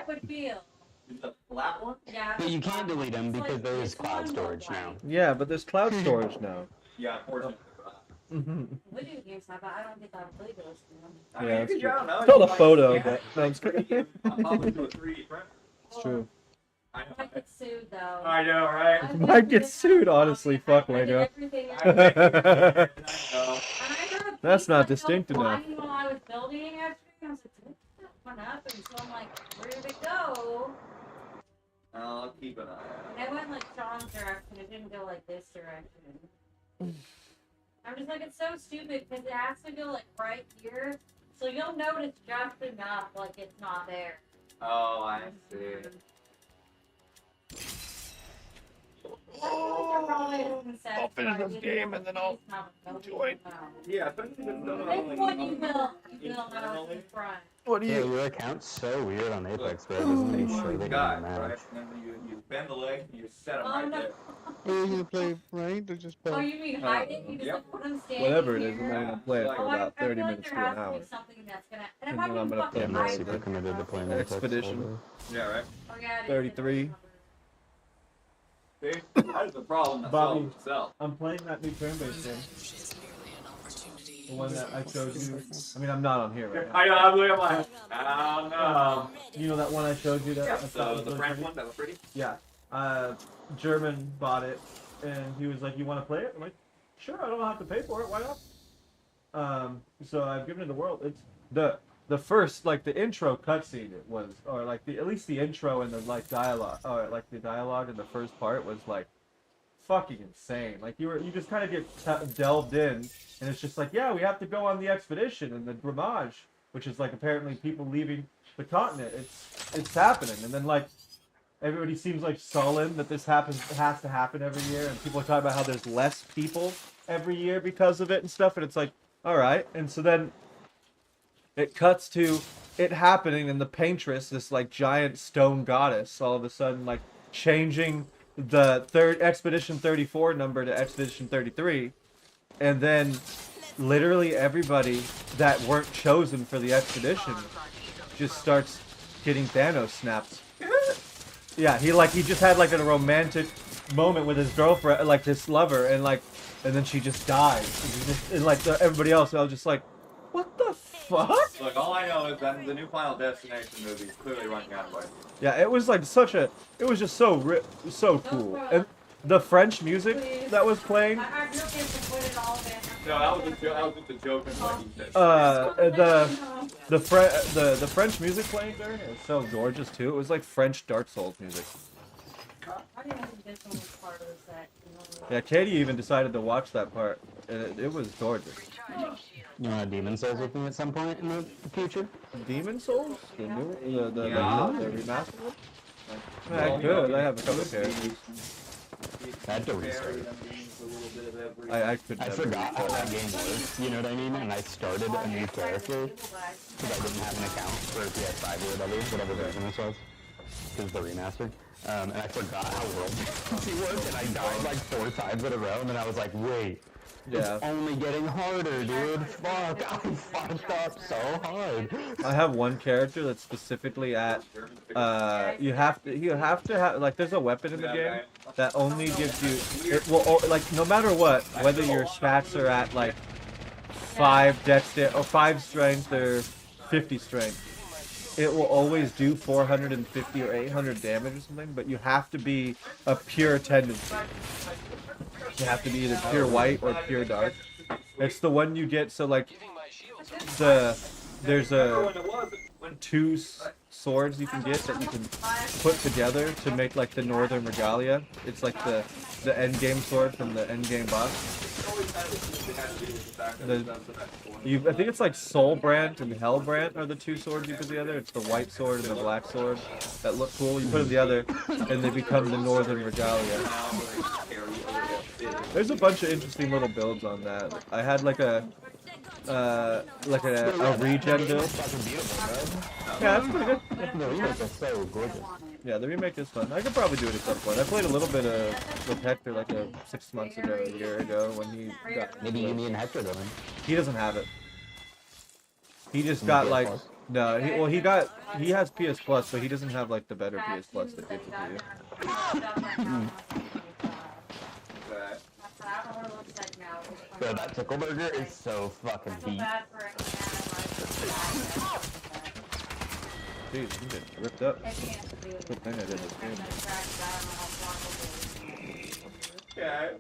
it would feel. The flat one? Yeah. But you can't delete them It's because like there is this cloud one, storage but now. like- Yeah, but there's cloud storage now. Yeah, unfortunately. Video games have, but I don't think I've played those. I mean, Yeah, you that's could, true. I don't know. It's called you a might photo, scan but it, no, I'm just kidding. I'll probably do a 3D print. It's true. I I know. might get sued though. I know, right? Might get sued, honestly. Fuck, Lego. That's not distinct enough. When I was building yesterday, I was like, "Did that one up?" And so I'm like, "Where did it go?" I'll keep an eye on And I went like Sean's direction. It didn't go like this direction. I'm just like, it's so stupid because it has to go like right here, so you'll notice just enough like it's not there. Oh, I see. I'll finish this game and then I'll join. Yeah, especially if it's done on, This like, one you will know in front. What do Yeah, you? your account's so weird on Apex, bro. It doesn't make sure that you're guy, in the right? match. And then you bend the leg and you set him Oh right no. there. Are you gonna play ranked or just Oh, play? you mean hide it? You just Yep. like, put them standing Whatever it is, here? I'm only gonna play it for Oh, about I feel 30 like minutes there to has an to hour. be something that's gonna. And And if then I I'm can gonna fucking play I'm more not hide super it, committed to playing Apex. Expedition. Yeah, right? Oh, yeah, it is. 33. See? That is the problem that Bobby. solves itself. I'm playing that new turn-based game. The one that I showed you. I mean, I'm not on here right now. I know, I'm looking at my. Oh no. You know that one I showed you that I Yeah, thought was the really French pretty? one that was pretty? Yeah. German bought it, and he was like, "You want to play it?" I'm like, "Sure, I don't have to pay for it. Why not?" So I've given it a whirl. It's the first, like the intro cutscene. It was, or like at least the intro and the like dialogue, or like the dialogue in the first part was like fucking insane. Like you just kind of get delved in, and it's just like, yeah, we have to go on the expedition and the Bramage, which is like apparently people leaving the continent. It's happening, and then like everybody seems like sullen that this has to happen every year, and people are talking about how there's less people every year because of it and stuff, and it's like, all right. And so then it cuts to it happening, and the paintress, this like giant stone goddess, all of a sudden like changing the third Expedition 34 number to Expedition 33, and then literally everybody that weren't chosen for the expedition just starts getting Thanos snapped. Yeah, he just had like a romantic moment with his girlfriend, like his lover, and then she just died. And like everybody else, I was just like, what the fuck? Look, all I know is that the new Final Destination movie is clearly running out of ideas. Yeah, it was like it was just so cool. And the French music that was playing, I grew up in the put it all in. No, that was just a joke and what he said. the French music playing there is so gorgeous too. It was like French Dark Souls music. I didn't think this one was part of that. Yeah, Katie even decided to watch that part, and it was gorgeous. You want a Demon Souls with me at some point in the future? Demon Souls, the new, the remastered one. Well, I could. I have a couple characters. I had to restart it. I could. I never forgot how restart that game works, you know what I mean? And I started a new character because I didn't have an account for PS5 or whatever version this was, because the remastered. And I forgot how world difficulty worked, and I died like 4 times in a row, and then I was like, wait, Yeah. it's only getting harder, dude. Fuck, I fucked up so hard. I have one character that's specifically at. You have to have like there's a weapon in the game that only gives you it will like no matter what, whether your stats are at like 5 or 5 strength or 50 strength, it will always do 450 or 800 damage or something. But you have to be a pure tendency. You have to be either pure white or pure dark. It's the one you get. So like there's two swords you can get that you can put together to make like the Northern Regalia. It's like the end game sword from the end game boss. I think it's like Soulbrand and Hellbrand are the 2 swords you put together. It's the white sword and the black sword that look cool. You put them together and they become the Northern Regalia. There's a bunch of interesting little builds on that. I had like a regen build. Yeah, that's pretty good. The remake is so gorgeous. Yeah, the remake is fun. I could probably do it at some point. I played a little bit with Hector like 6 months ago, a year ago when he got. Maybe you and Hector then. He doesn't have it. He just got like No, he has PS Plus, but he doesn't have like the better PS Plus that gives it to you. That. Bro, that pickle burger is so fucking heat. Dude, you get ripped up. Good thing I did this game. Okay.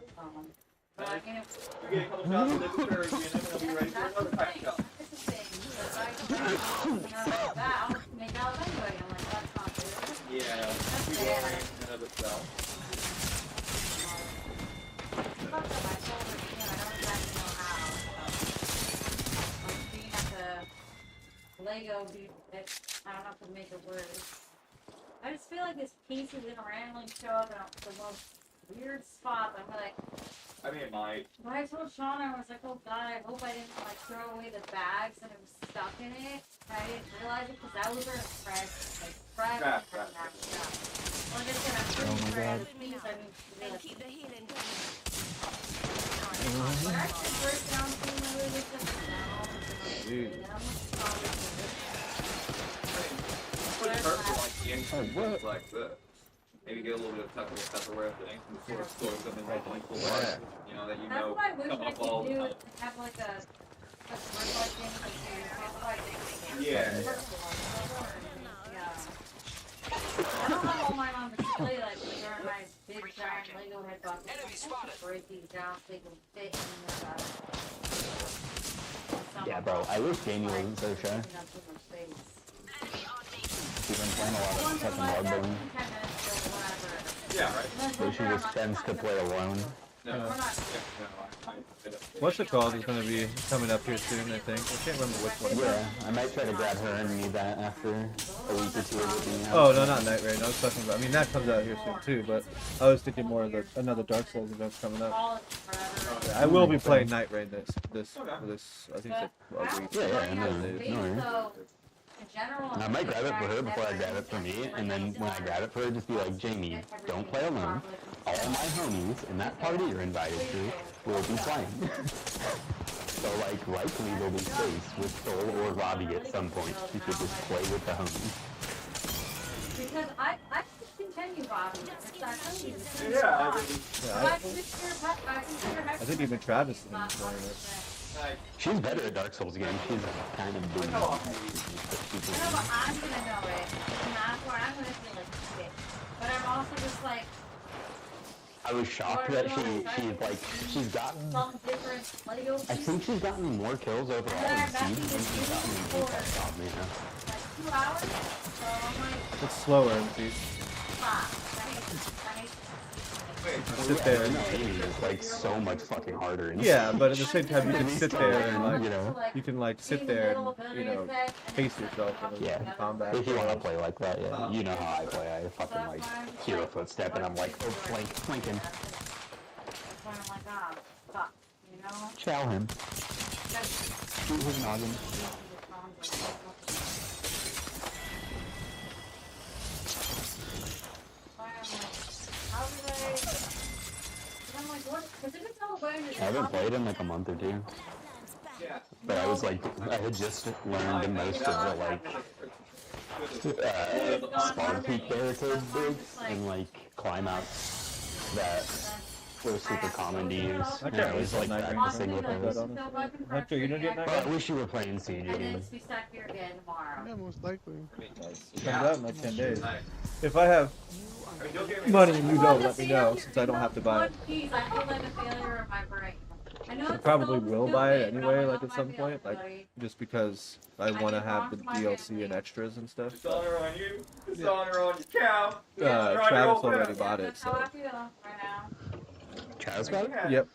But I can't. You get a couple shots of liquid courage and then we'll be ready for another pack shot. Yeah, we will rank in and of itself. Lego, dude, I don't know if to make it worse. I just feel like this piece is gonna randomly show up in the most weird spot. I'm like, I mean, it might. when I told Sean, I was like, oh god, I hope I didn't like throw away the bags and it was stuck in it. And I didn't realize it because that was where it's fresh. Like, fresh. Fresh, and fresh. that stuff. Like I said, I'm pretty afraid of the piece. I mean, And keep the healing going. but I should break down to another Dude. Pretty perfect, like the things like this. Maybe get a little bit of Tupperware thing and sort of store them in like full Yeah. you know, that you That's know what I wish come I up all could the do. time. Is have like a grip thing like you Yeah. Yeah. I don't have all mine on display like these are my big giant Lego head boxes. I should break these down so they can fit in the Yeah, bro, I wish Jamie wasn't so shy. She's been playing a lot of fucking Bloodborne. Yeah, right. So she just tends to play alone. No, Uh, no, What's it called is going to be coming up here soon, I think. I can't remember which one. Yeah, I might try to grab her and need that after a week or two of it being out. Oh, no, not Night Rain. I was talking about, I mean, that comes out here soon too, but I was thinking more of another Dark Souls event's coming up. Yeah, I will be playing Night Rain this, I think it's like a week. Yeah, no worries. And I might grab it for her before I grab it for me, and then when I grab it for her, just be like, Jamie, don't play alone. All my homies in that party you're invited to will be playing. So, like, likely there'll be space with Soul or Robbie at some point. You could just play with the homies. Because I could continue Bobby. It's not funny. It's Yeah, I fun. mean, But I consider I think even Travis is enjoying it. like, She's better at Dark Souls games. She's kind of doing I know, but I'm gonna know it. And that's where I'm gonna feel like shit. But I'm also just like, I was shocked that she's gotten, some different Lego I piece. think she's gotten more kills overall in Siege than she's gotten in Apex on me now. Like 2 hours. So I'm like, It's slower in these. fuck. I hate Sit there. No, it is like so much fucking harder. In Yeah, but at the same time, you can Siege. sit there and like, You know? you can like sit there and, you know, pace yourself Yeah. in combat. If you want to play like that, yeah. You know how I play. I fucking like hero footstep and I'm like, oh, flanking. That's why I'm like, ah, fuck. You know? Chow him. Shoot his noggin. I haven't played in like a month or two. yeah. But I was like, I had just learned most of the like spawn peak barricade breaks and like climb out that were super common to use. I And can't I was like Night Rain practicing with like those. that, honestly. Hunter, you don't get Night But I Rain? wish you were playing Siege And then again. it's be stuck here again tomorrow. Yeah, most likely. It comes out in like 10 days. Nice. If I have I mean, don't get me money and you Well, don't, the let me thing know, is, since I don't have to buy it. one piece, I feel like a failure in my brain. I know I it's probably so will buy it stupid, but anyway, I'm like not at some my point, like family. just because I want to have the DLC and extras and stuff. dishonor on you, dishonor on your cow. dishonor on your Travis old already cow. bought it, That's how so. I feel right now. Travis got it? Yep.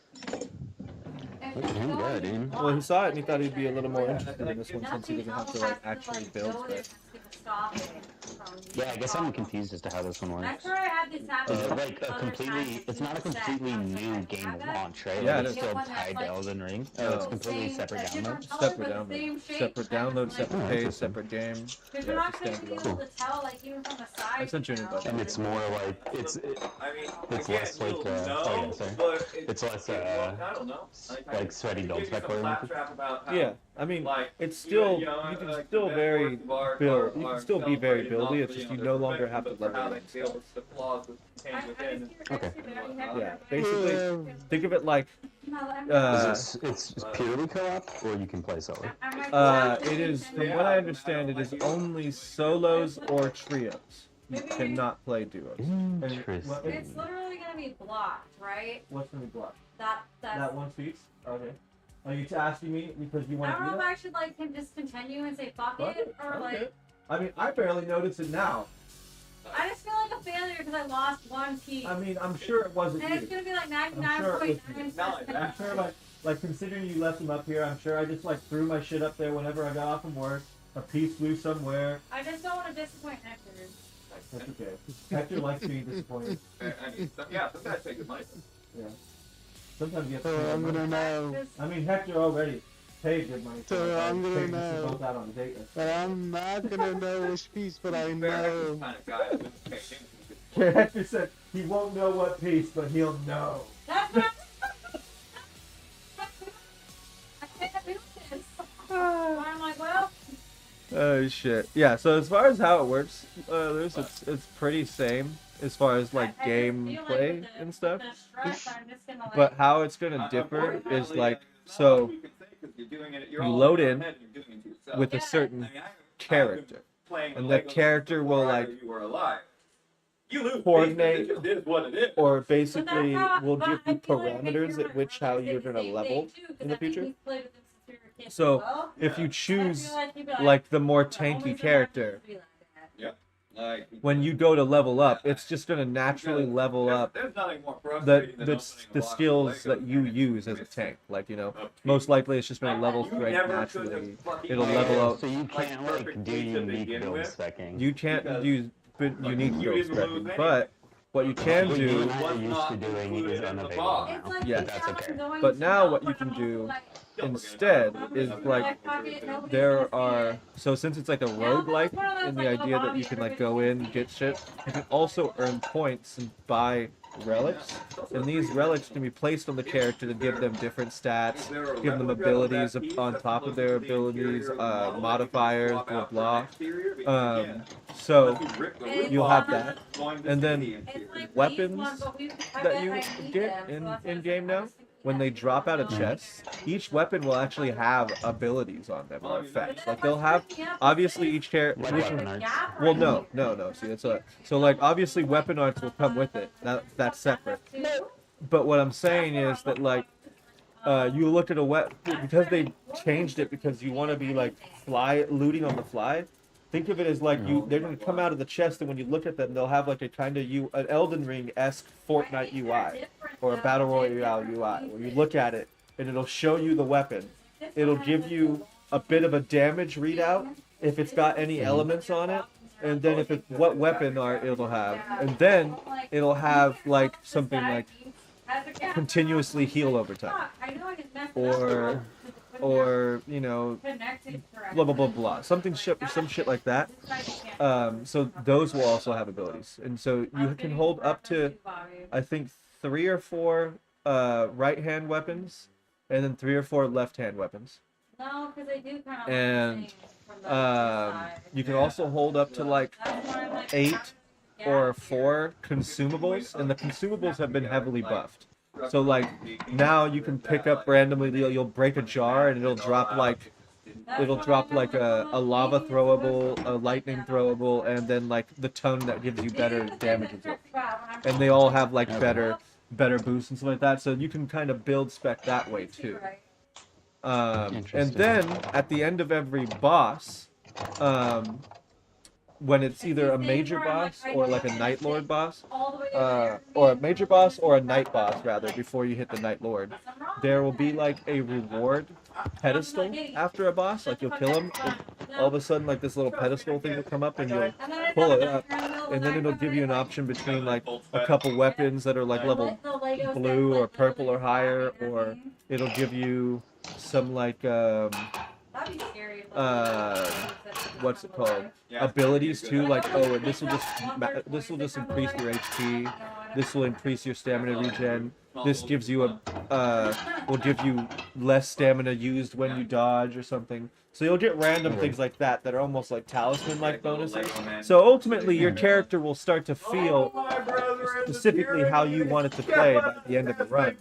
And Look at him go, dude. Well, he saw it and he thought he'd be a little more interested in this one since he doesn't have to like actually build stuff. Stop it. So, Yeah, I guess I'm confused as to how this one I'm works. sure I had this happen. Is it other like a completely? times It's not a in the set. completely I was like, new I game have of that. launch, right? Yeah, Like, it it's is. still One that's tied like- to Elden Ring. Oh, Oh, it's the completely same- separate a download. different color, Separate but the download. same shape. Separate And I was download, like, separate Oh, page, interesting. separate game. Because Yeah, you're not just going to be standalone. able to tell, like, even from the side. I sent you an invite. And it's more like it's I mean, It's again, less like, you'll oh, know, yeah, sorry. but It's less, I don't know. like sweaty build give you spec some oriented. claptrap about how, Yeah, I mean, like, it's still you know, you can like, still the very works of art build. are- You are can still be very celebrated, buildy. not It's for, just you their no longer perfection, have to but for level how it they and feel, stuff. it's the flaws that contain within. Okay. Yeah, basically, think of it like It's purely co-op, or you can play solo. it is. From what I understand, it is only solos or trios. You cannot play duos. Interesting. It's literally going to be blocked, right? What's gonna be blocked? That's. That one piece. Okay. Are you asking me because you I want don't to know do if that? I should like can just continue and say fuck Fuck it it. or Okay. like I mean, I barely notice it now. I just feel like a failure because I lost one piece. I mean, I'm sure it wasn't And it's you. gonna be like I'm sure it was 99.9%. Not like that. I'm sure, like considering you left them up here, I'm sure I just like threw my shit up there whenever I got off from work. A piece flew somewhere. I just don't want to disappoint Hector. That's okay. Hector likes being disappointed. I mean, yeah, some guys take good money. Yeah. Sometimes you have to. So pay I'm good gonna money. know I mean, Hector already paid good money. So it. I'm gonna Paid us know. both out on a date. but I'm not gonna know which piece, but I Fair, Hector's the know. kind of guy that would pay attention to Yeah, Hector said he won't know what piece, but he'll know. That's not. I can't do this. I'm like, well, Oh shit. Yeah. So as far as how it works, it's pretty same as far as like I just feel like gameplay with the- and stuff. with the stress, I'm just gonna, like, But how it's gonna differ is like so you load in with a Yeah. certain character, and that character will like coordinate It is what it is. or But basically that's how- will but give I you feel like parameters Victor at which how would you're say the gonna same level thing, too, 'cause in the I think future. he's played with the superior kid So, as well. if you I choose feel like he'd be like the more "Well, tanky only character, sometimes it'd be like that." when you go to level up, it's just gonna naturally level up There's nothing more the frustrating than the, opening a the box of skills Lego that you and use as a missing tank. Like you know, a piece. most likely it's just gonna level You straight never naturally. could've fucking It'll made level it. up. So you can't like perfect do piece to unique begin build with. specking. You can't Because, use unique you build didn't lose specking, anything. but what you can What you do and I was are used not to doing included is in the unavailable box. now. It's like Yeah. But that's okay. going But to now know, what you but can I'm do like, instead I'm is just like fuck it, nobody's there gonna see are it. so since it's like a Yeah, roguelike that's one of those, in the like, idea that Bobby, you can like everybody go in can and get see shit, you can also earn points and buy relics, and these relics can be placed on the character to give them different stats, give them abilities on top of their abilities, modifiers, blah blah. So you'll have that. And then It's like weapons these ones, but I that bet you I need get them, so in that's what I'm game now, just thinking when they that. drop out of chests, each weapon will actually have abilities on them or effects. Like they'll have obviously each character. Like weapon arts. Well, no. See, it's a so like obviously weapon arts will come with it. That's separate. But what I'm saying is that like you look at a because they changed it because you want to be like looting on the fly. Think of it as like they're gonna come out of the chest, and when you look at them, they'll have like a kind of an Elden Ring-esque Fortnite UI or a Battle Royale UI, where you look at it and it'll show you the weapon. It'll give you a bit of a damage readout if it's got any elements on it, and then if it's what weapon it'll have, and then it'll have like something like continuously heal over time, or you know, blah blah blah blah, some shit like that. So those will also have abilities, and so you can hold up to I think 3 or 4 right hand weapons, and then 3 or 4 left hand weapons. No, because they do kind of And you can also hold up to like 8 or 4 consumables, and the consumables have been heavily buffed. So like now you can pick up randomly, you'll break a jar and it'll drop like a lava throwable, a lightning throwable, and then like the tone that gives you better damage result. And they all have like better boosts and stuff like that. So you can kind of build spec that way too. And then at the end of every boss, when it's It's either the a thing major where I'm like, boss I or know like a I'm Night Lord sitting boss, all the way over there, or a and major I'm boss or a like, night boss rather like, before you hit the Night Lord, something wrong there will with be it. like a reward pedestal after a boss. Like you'll kill him, and all of a sudden like this little pedestal thing will come up, and you'll And then I pull found it out up, during the middle of and the then it'll night, give you an like, option between like a couple weapons that are like the level Lego set blue was, or like, purple or literally higher, flying or at me. it'll give you some like That'd be scary if, like, uh, the Lego set just what's it come called? alive. Yeah, Abilities good too, idea. like Like, oh, I this will think just that once or this will twice just it comes increase alive. your HP. No, I don't This will know. increase your stamina regen. Small This little gives you a fun. will give you less stamina used when you dodge or something. So you'll get random Okay. things like that that are almost like talisman-like Yeah, little bonuses. Lego man. So ultimately, your character will start to Oh, feel my brother is specifically how you appearing. want it to play by the end of the run.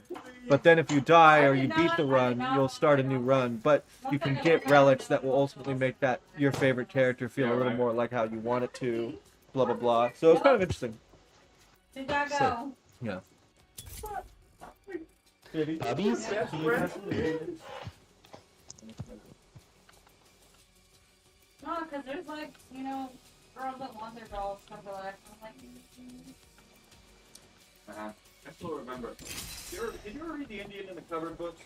But then if you die or you beat the run, you'll start a new run. But you can get relics that will ultimately make that your favorite character feel a little more like how you want it to. Blah blah blah. So it's kind of interesting. Did that go? Yeah. Bubbies? No, because there's like, you know, girls that want their dolls come to life. I'm like, I still remember. Did you ever read the Indian in the Cupboard book?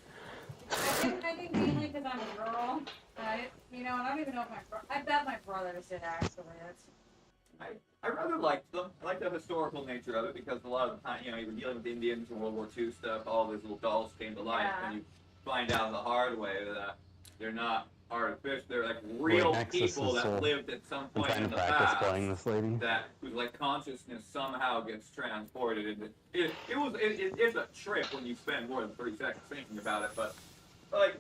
I think mainly because I'm a girl. You know, and I don't even know if I bet my brothers did actually. I rather liked them. I like the historical nature of it because a lot of the time, you know, you were dealing with Indians and World War II stuff, all these little dolls came to life, Yeah. and you find out the hard way that they're not artificial, they're like real Nexus people is that so- lived at some I'm point trying in to the practice past. playing this lady. That whose like consciousness somehow gets transported into it's a trip when you spend more than 30 seconds thinking about it, but like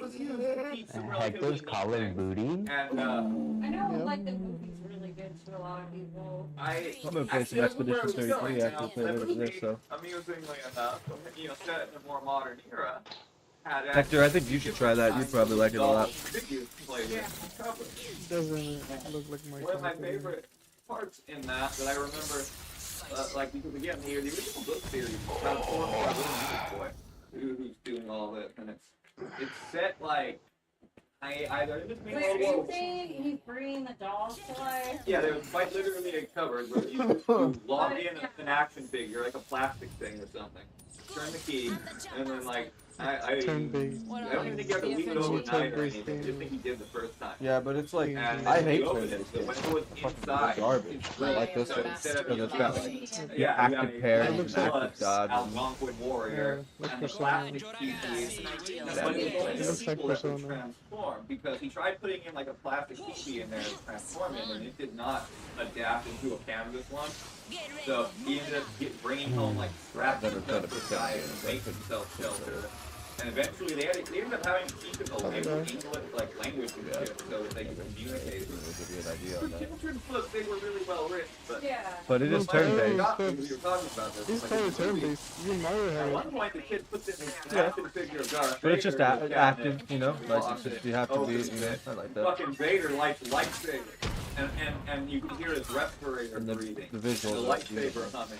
was used to teach some Heck, relatively there's neat collar things. booty. And I know, Yeah. like, the movie's really good to a lot of people. I'm gonna play some Expedition 33 after we play a little bit of this, so. Amusingly enough, you know, set in a more modern era. Had Hector, I think you should try that. You'd probably like it a lot. Doesn't look like my One of my type anyway. favorite parts in that I remember, like, because again, the original book series transformed by a little music boy who's doing all this, and it's set like either in between Wait, are World War you saying he's bringing the dolls to life? Yeah, there was quite literally a cupboard where you lock in an action figure, like a plastic thing or something. Turn the key, and then like I Turn-based. I don't even think you have to leave it overnight or Turn-based anything. I just game. think he did the first time. Yeah, but it's like And I when hate you open turn-based it, so when games. it was Fucking inside, garbage. it's I like this so one instead of because it's got like yeah, active parry It and looks active plus dodge. Algonquin warrior Yeah, like and the Persona. plastic TV. It looks like Persona. Transform because he tried putting in like a plastic TV in there to transform it, and it did not adapt into a canvas one. So he ended up bringing home like scraps Never of played a stuff Persona to game, and but I make could- himself shelter. And eventually they ended up having to keep it the English like language and shit so that they could communicate. It'll give you an idea For on that. children's books, they were really well written, but Yeah. But it is Well, turn-based. we were talking about this. It's like, kind in of the movie, turn-based. Even Mario At had one it. point, the kid puts in an Yeah. action figure of Darth But it's just Vader in the cabinet. active, you know. Like it's just you have to be, you know. I like that. Fucking Vader lights lightsaber, and you can hear his respirator And the breathing, visuals the are lightsaber beautiful. humming,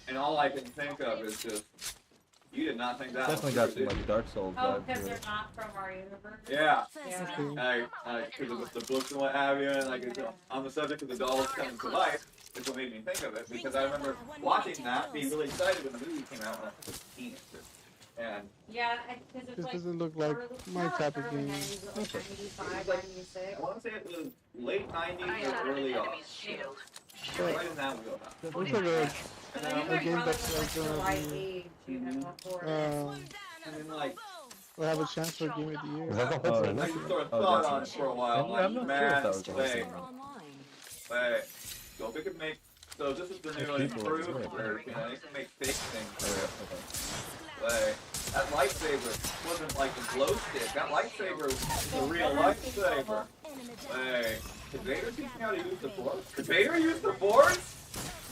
and all I can think of is just, you did not think that. Definitely one got through, some did like Dark Souls Oh, vibe because to they're it. not from our universe? you? Yeah. Yeah. Because of the books and what have you, and like it's on the subject of the dolls coming to life, it's what made me think of it. Because I remember watching that, being really excited when the movie came out when I was a teenager. And Yeah, because it's This like doesn't look like early- my not type of early game. 90s, but like 95, Like- 96. I want to say it was late 90s or early aughts. Right in that wheelhouse. It looks like a But I knew my a game brother that's was like the gonna right be, age, you know, for it. And then like, will have a chance for Game of the Year. Is that the whole Oh, thing? I just sort of Oh, thought that's on it for a while. I'm Like, not sure if man, that was the whole wait, thing. wait. So if it could make, so this is the new and People are improved good. version. They can make fake things. Oh, Like, that lightsaber wasn't like a glow stick. That lightsaber was a real lightsaber. Hey, did Vader teach me how to use the Force? Did Vader use the Force?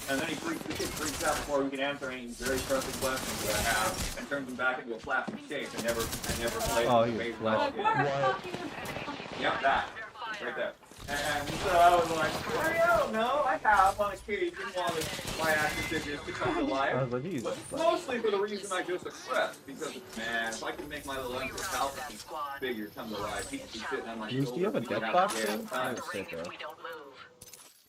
And then the kid freaks out before we can answer any very pressing questions that I have, and turns him back into a plastic shape. I never played Oh, with he was Vader. plastic. Like, what? Yep, that. Right there. And so I was like, well, I don't know. I have on a occasion wanted my action figures to come to life. I was like, he's But mostly for the reason I just expressed, because man, if I can make my little Emperor Palpatine figure come to life, he could be sitting on my do you have a shoulder. death box thing? That's sick, bro.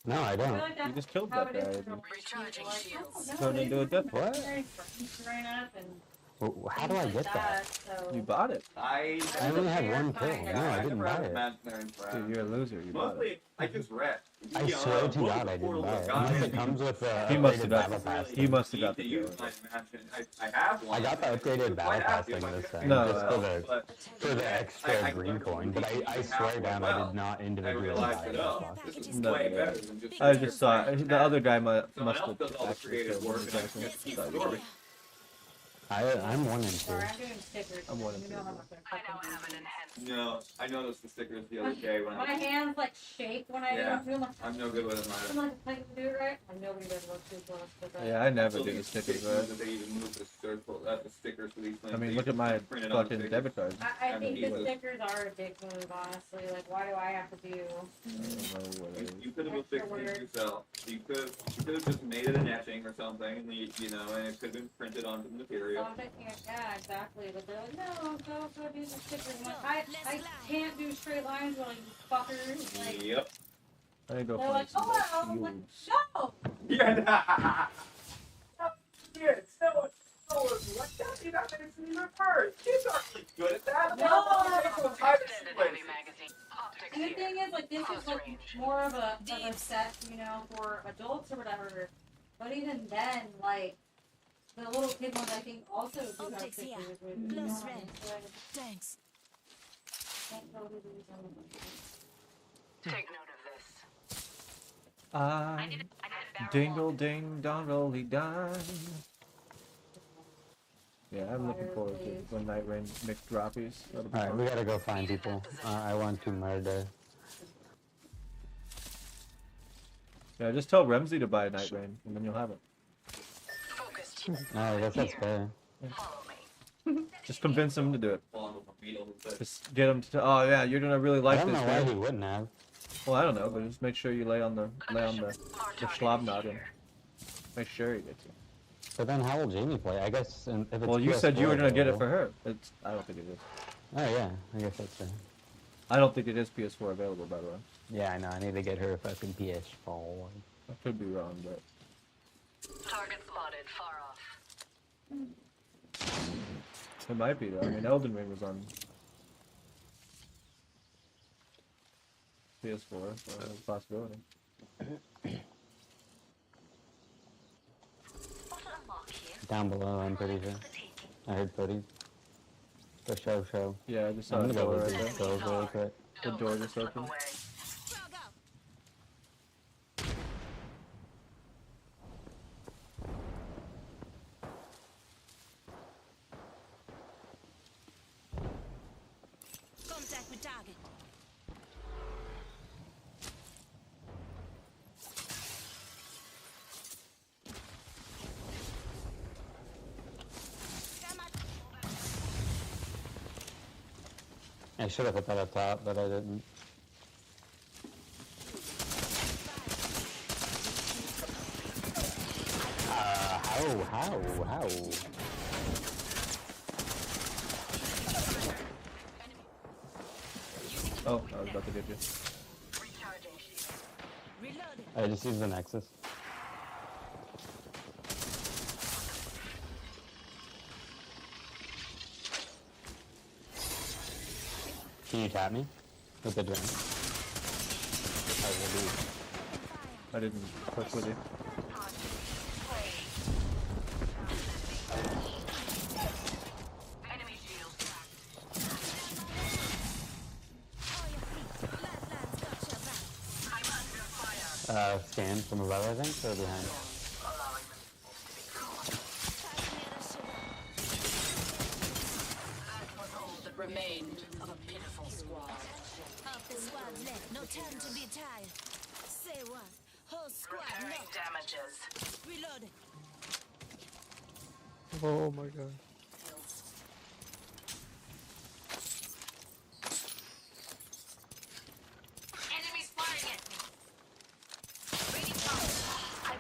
No, I I feel don't. like that's You just killed how that it is guy. for the Recharging like, shields. oh, Turned no, into a death What? very friends growing up and How do I things get like that? So. You bought it. I I only had one kill. Yeah, No, I didn't never buy had it. imaginary friends. Dude, you're a loser. You bought it. Mostly, I just read. I swear to God, I didn't buy it. Unless it comes with the He must upgraded have battle got. pass. He thing. must have got the To use deal. my imagine. I have one. I got the upgraded battle pass thing this time, No, just for the I extra green coin. But I swear down, I did not I individually realized buy that, this oh, box. this is No, way yeah. better than just. I just saw it. The other guy must Someone have else does all the actually creative killed work, him. and I can just keep story. I'm 1 and 2. Sorry, I'm doing stickers. I'm one of You know them. how much I fucking do. No, I noticed the stickers the other day when My I. hands like shake when I do Yeah. them too. I'm like, I'm no good with it I'm either. like, I do it right. And nobody does look too close. But Yeah, I never do the stickers, bro. That they even move the circle, the stickers for these things. I mean, They look at just my print it on the fucking stickers. debit card. I think the Jesus. stickers are a big move, honestly. Like, why do I have to do? I don't know what it is. You could have fixed it yourself. You could have just made it an etching or something, and you know, and it could have been printed onto the material. Something, yeah, exactly. But they're like, no, go do the stickers. I'm like, I can't do straight lines when you fuckers. Like, Yep. I need to go they're find like, some oh, more well. I'm like, fuels. no. Yeah. Yeah, so what does he not makes it even worse? He's actually good at that. No. Optics And the here. thing is, like, this is like more of a set, you know, for adults or whatever. But even then, like, the little kid ones, I think, also do have Optics here. stickers with. Close you know, range. so I Thanks. can't totally do something. Take note of this. I dingle ding dongle dine. Yeah, I'm looking forward to when Night Rain mixed droppies. That'll be Alright, fun. we gotta go find people. I want to murder. Yeah, just tell Remzi to buy Night Rain, and then you'll have it. Focused. No, I guess that's fair. Follow me. Just convince him to do it. Falling with my Beatles, but Just get him to. Oh yeah, you're gonna really I like don't this. know why Man. he wouldn't have. Well, I don't know, but just make sure you lay on the schlobnog and make sure he gets it. But then how will Jamie play? I guess if it's Well, you said you PS4 were gonna get it available- for her. It's. I don't think it is. Oh yeah, I guess that's fair. I don't think it is PS4 available, by the way. Yeah, I know. I need to get her a fucking PS4. I could be wrong, but Target spotted far off. it might be though. I mean, Elden Ring was on PS4, so it's a possibility. Down below, I'm pretty sure. I heard footies. The show. Yeah, I just saw I'm a gonna go door with right these there. girls really quick. The door just Slip opened. away. Frog out. Contact with target. Come on. I should have put that up top, but I didn't. How? Oh, I was about to get you. Recharging shield. Reloading. I just used the Nexus. Can you tap me with the drink? I will do. I didn't push with you. Enemy shield. On your feet. Lads got your back. Scan from above, I think, or behind. Target near the sugar. That was all that remained of a pitiful squad. Half the squad left. No time to be tired. Say what? Whole squad Repairing left. damages. Reloading. Oh my god. Enemies firing at me. Reading fire. I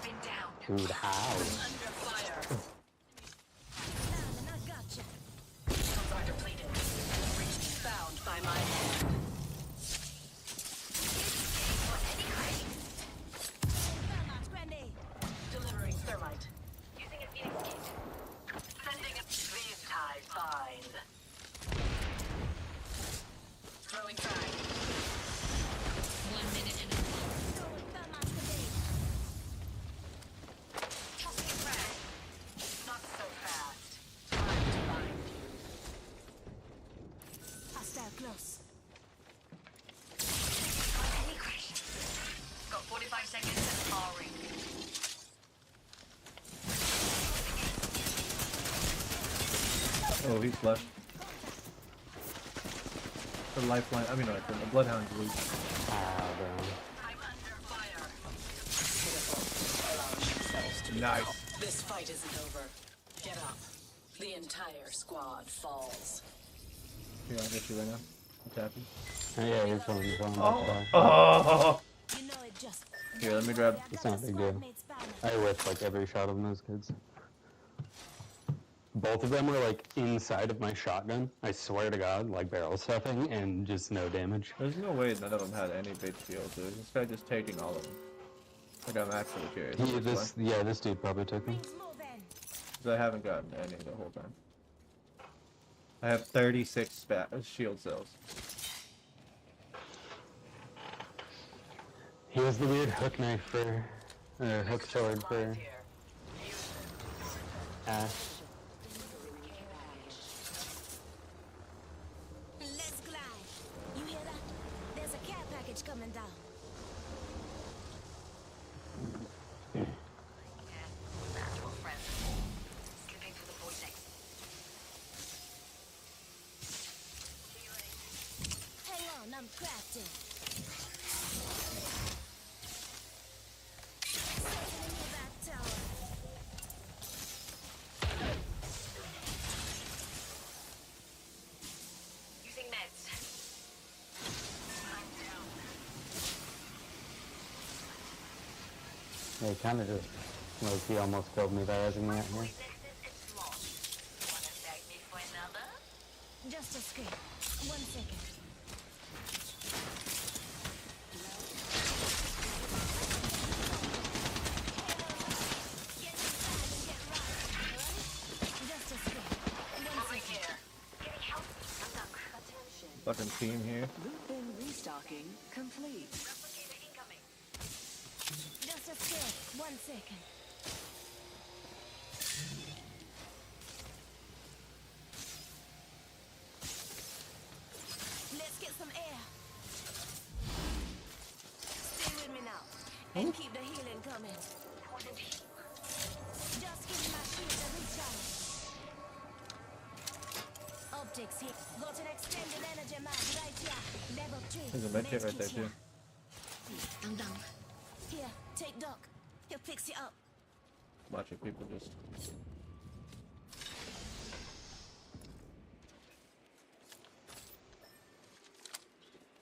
Dude, how? Under fire. Diamond, I gotcha. Shields are depleted. Breach found by my hand. Thermite grenade. Delivering thermite. Using a Phoenix kit. Sending a... These ties bind. Throwing frag. 1 minute and a half. Throwing thermite grenade. Tossing frag. Not so fast. Time to bind. Hostile close. Any questions? Got 45 seconds and powering. Oh, he's left. The lifeline. I mean, no, the bloodhound's loose. Ah, bro. I'm under fire. Pitiful. Allowing themselves to be Nice. caught. This fight isn't over. Get up. The entire squad falls. Here, I'll get you right now. I'm tapping. Oh, yeah, you're feeling about to die. Oh! You know it just. Here, let me grab. It's not a big deal. I whiffed like every shot of those kids. Both of them were like inside of my shotgun. I swear to God, like barrel stuffing and just no damage. There's no way none of them had any bait shields, dude. This guy just taking all of them. Like, I'm actually curious. This dude probably took them. Rings moving. Because I haven't gotten any the whole time. I have 36 shield cells. He has the weird hook knife for, hook sword for Here. Ash. Let's glide. You hear that? There's a care package coming down. Natural friends. Slipping through the vortex. Hang on, I'm crafting. Setting a new back tower. Using meds. I'm down. Yeah, he kind of just, like, he almost killed me by resing me out here. Nexus is lost. Wanna tag me for another? Just a screen. 1 second. Get inside and get right. Just a screen. 1 Over second. here. Getting help. I'm done. Attention. Fucking team here. Loop bin restocking complete. Replicator incoming. Just a screen. 1 second. Let's get some air. Stay with me now. And keep the healing coming. Just give me my shield a recharge. Optics here. Got an extended energy mag right here. Level 3. There's a med kit right there, Medkit too. here. Here, take Doc. He'll fix you up. Watching people just.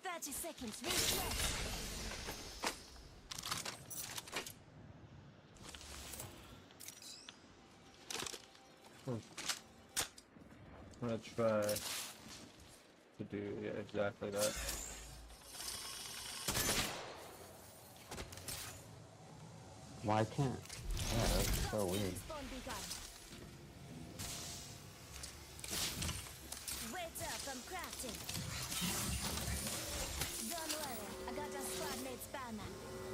30 seconds. Refresh. I'm gonna try to do exactly that. Why can't? Yeah, that's so weird. Spawn begun. Wait up, I'm crafting. Don't worry, I got a squad mate spawner.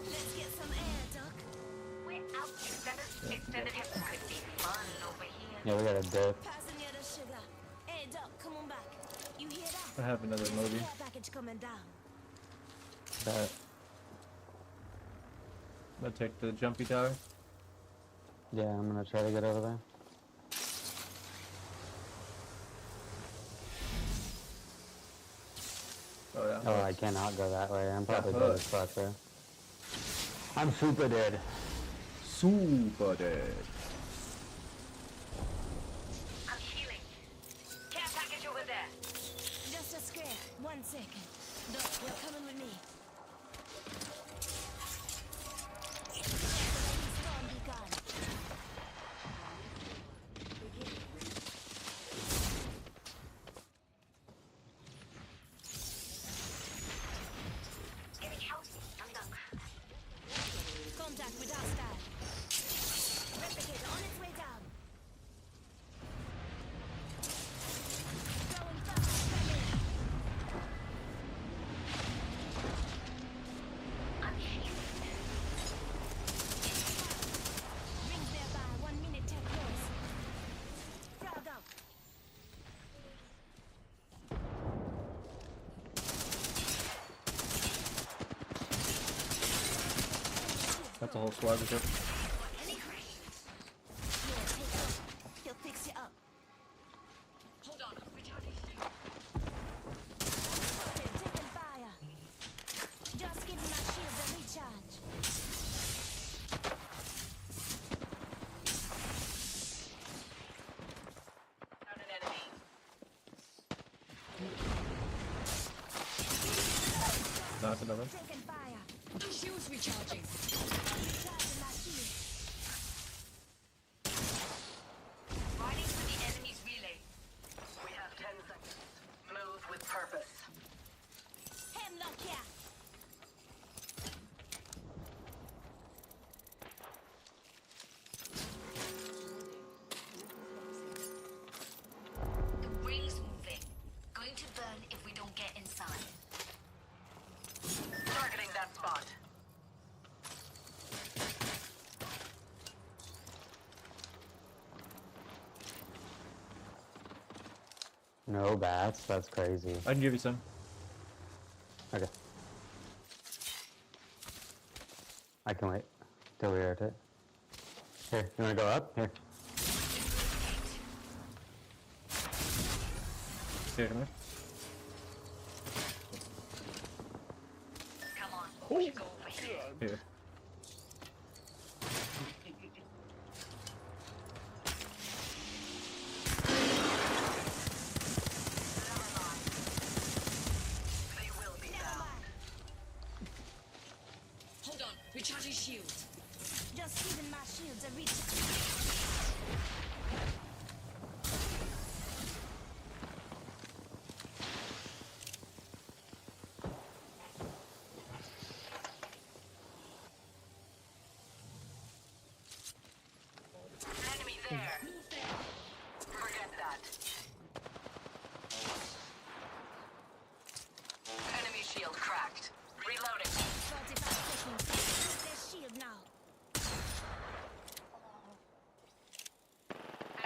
Let's get some air, Doc. We're out. Extended hip could be fun over here. Yeah, we got a dip. Passing you the sugar. Hey, Doc, come on back. You hear that? I have another There's a movie. care package coming down. That. I'm gonna take the jumpy tower. Yeah, I'm gonna try to get over there. Oh yeah. Oh, I cannot go that way. I'm probably Yeah, dead hook. as fuck there. I'm super dead. Super dead. I'm healing. Care package over there. Just a scare. 1 second. Doc, you're coming with me. Spawn begun. That's a whole squad of it. He'll fix you up. Hold on, recharging. They're taking fire. Just giving my shields a recharge. Found an enemy. Not another. Taking fire. Shields recharging. Recharging my shields. Riding to the enemy's relay. We have 10 seconds. Move with purpose. Hemlock here. The ring's moving. Going to burn if we don't get inside. Targeting that spot. No bats. That's crazy. I can give you some. Okay. I can wait till we are at it. Here, you wanna go up? Here. Here, come here. Come on. We should go over here. Here. They will be found. Hold on. Recharging shields. Just giving my shields a recharge. Enemy there. Forget that. Enemy shield cracked. Reloading. 45 seconds. Use their shield now.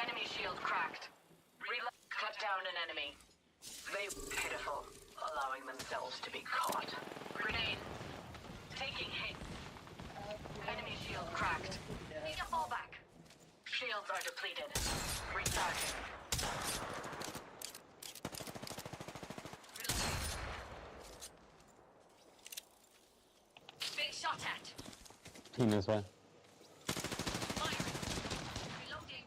Enemy shield cracked. Reload. Cut down an enemy. They pitiful, allowing themselves to be caught. Grenade. Taking hit. Enemy shield cracked. Need a fallback. Shields are depleted. Recharging. Reloading. Being shot at. Team this way. Firing. Reloading.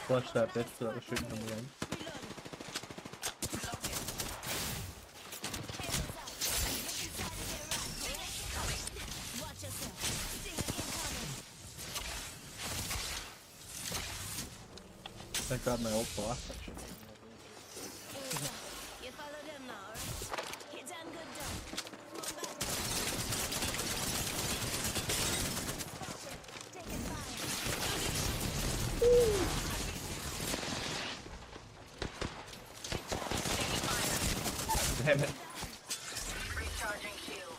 Flush that bitch that was shooting from the end. Reloading. Hands up. Look inside of their eyes. Watch yourself. Stinger incoming. Thank God my ult blocked that shit. You follow them now, right? Hit and good done. Come on back. Taking fire. Damn it. Recharging shield.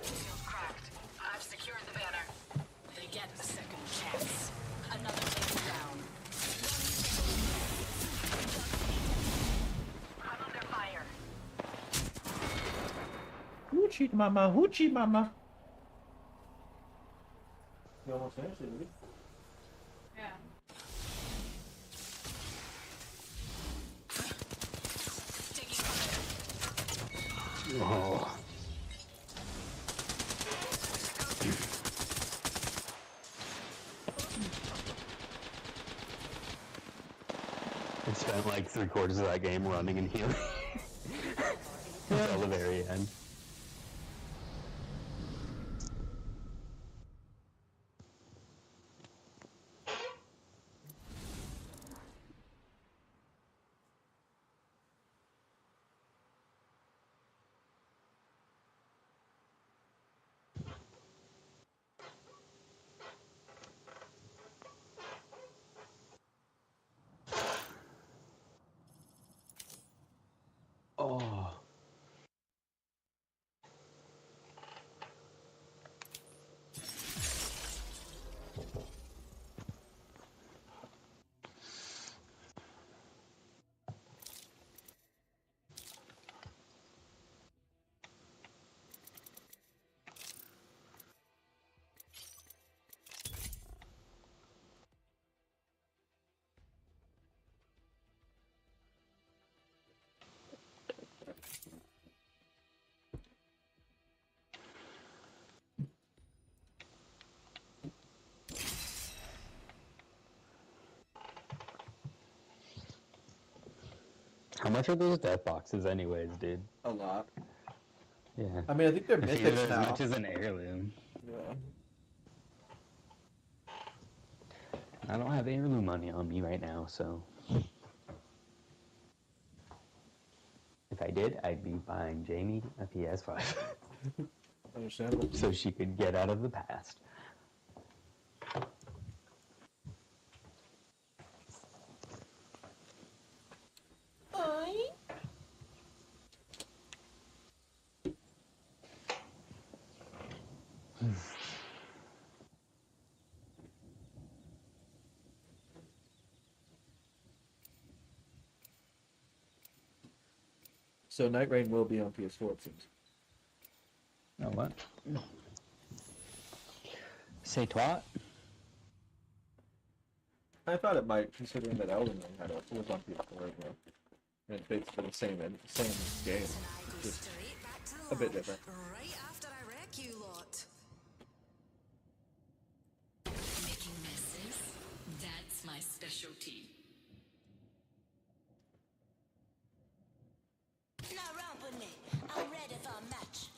Shield cracked. I've secured the banner. They get a second chance. Another taken down. I'm under fire. Hoochie mama, hoochie mama. You almost finished it, dude. Yeah. Taking fire. Oh. I spent like 3/4 of that game running and healing until the very end. Oh. How much are those death boxes anyways, dude? A lot. Yeah. I mean, I think they're I figure mythics as now. much as an heirloom. Yeah. I don't have heirloom money on me right now, so... If I did, I'd be buying Jamie a PS5. Understandable. So she could get out of the past. So Night Rain will be on PS4, it seems. Oh, what? Say twat? I thought it might, considering that Elden Ring was on PS4 as well. And it's basically the same game, just a bit different. Right after I wreck you lot. Making messes? That's my specialty. Now romp with me. I'm ready for a match.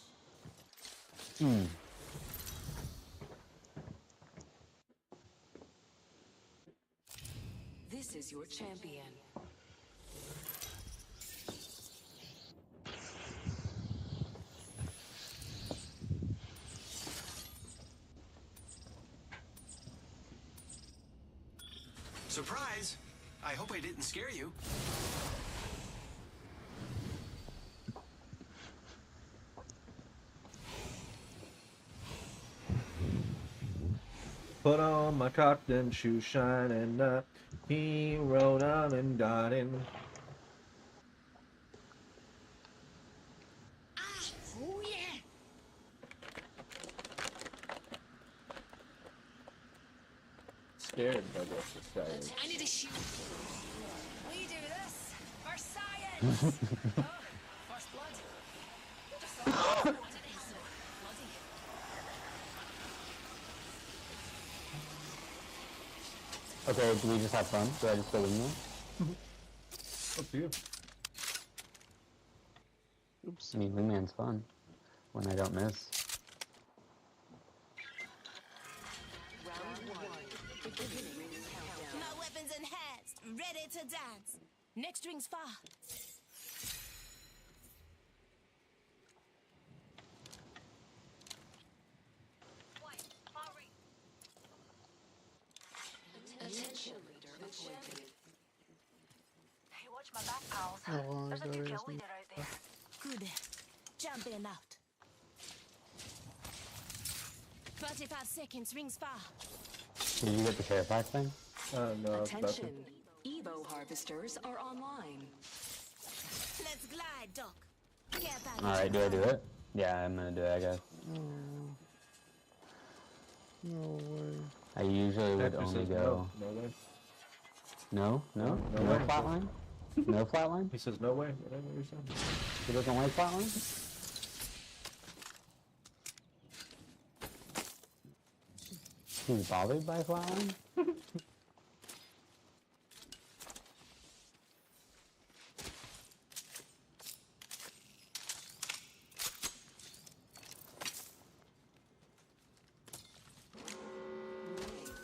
This is your champion. Surprise! I hope I didn't scare you. Put on my cotton shoes, shining up. Hero down and dotting. Oh yeah! Scared by this society. I need a shoot. We do this for science! Oh, first blood. Okay, do we just have fun? Do I just go in there? Up to you. Oops. I mean, wingman's fun. When I don't miss. My weapons enhanced, ready to dance. Next ring's far. Attention, leader appointed. Hey, watch my back, pals. How long There's a ago new is kill me? leader out there. Good. Jumping out. 45 seconds, rings far. Did you get the care pack thing? No, I was about to. Attention, Evo harvesters are online. Let's glide, Doc. Care package. Alright, do I do it? Yeah, I'm gonna do it, I guess. Oh. No way. I usually would Hector only says go... No, no way. No? No? No No way. flatline? No flatline? He says no way. Whatever you're saying. He doesn't like flatline? He's bothered by flatline?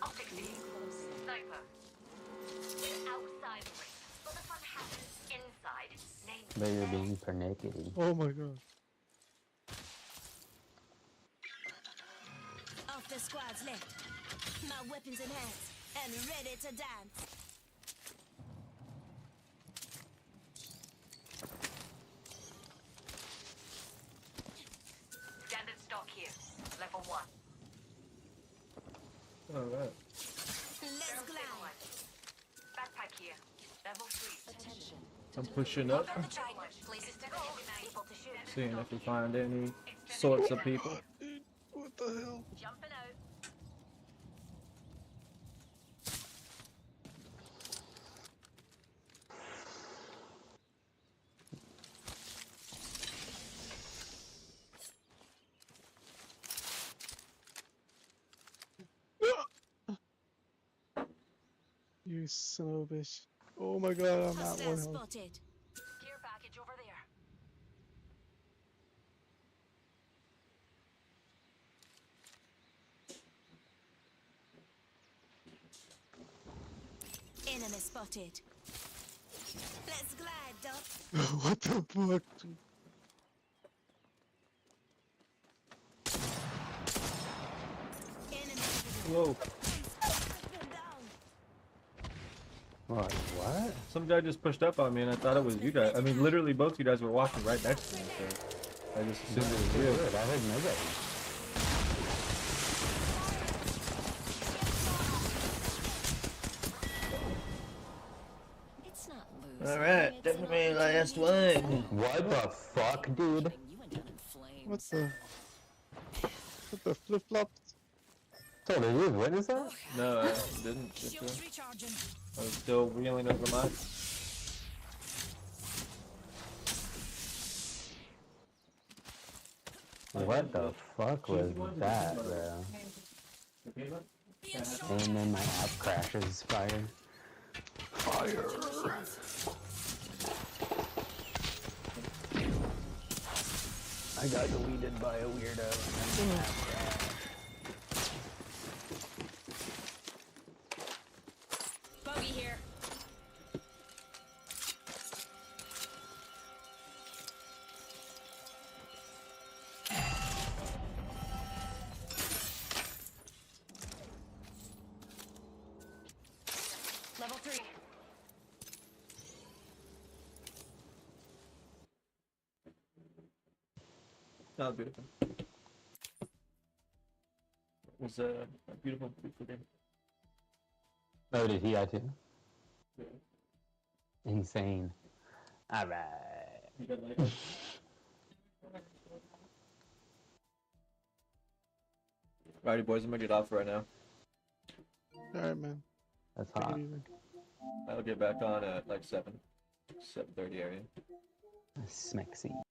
Optic feed. Sniper. Outside ring, but the fun happens inside. Name But you're being pernickety. Oh my god. Off the squad's left. My weapons enhanced and ready to dance. standard stock here. Level 1. Alright. Let's glide. Backpack here. Level 3. Attention. I'm pushing up, On the challenge. Places to go. People to shoot. seeing if we find any sorts of people. What the hell? Jumping out. You son of a bitch. Oh my god, I'm at Hostile one health. spotted. Enemy spotted. Let's glide, Doc. What the fuck? Dude? Enemy Whoa. down. What? Some guy just pushed up on me and I thought it was you guys. I mean, literally both you guys were walking right next to me, so I just assumed it was you. Weird, I heard nobody. It's not losing. Alright, it's definitely not last winning. one. What the fuck, dude? You went down in flames. What the? What the flip flop? So did you witness that? No, I didn't. Get Shields to. recharging. I was still reeling over mine. What the fuck was that, bro? And then my app crashes. Fire. Fire. I got deleted by a weirdo. And then Bogey here. Level 3. That was beautiful. It was a beautiful, beautiful game. Oh, did he have to? Insane. Alright. You got like it? Alrighty, boys, I'm gonna get off right now. Alright, man. That's Take hot. it easy. I'll get back on at like 7:30 area. Smexy.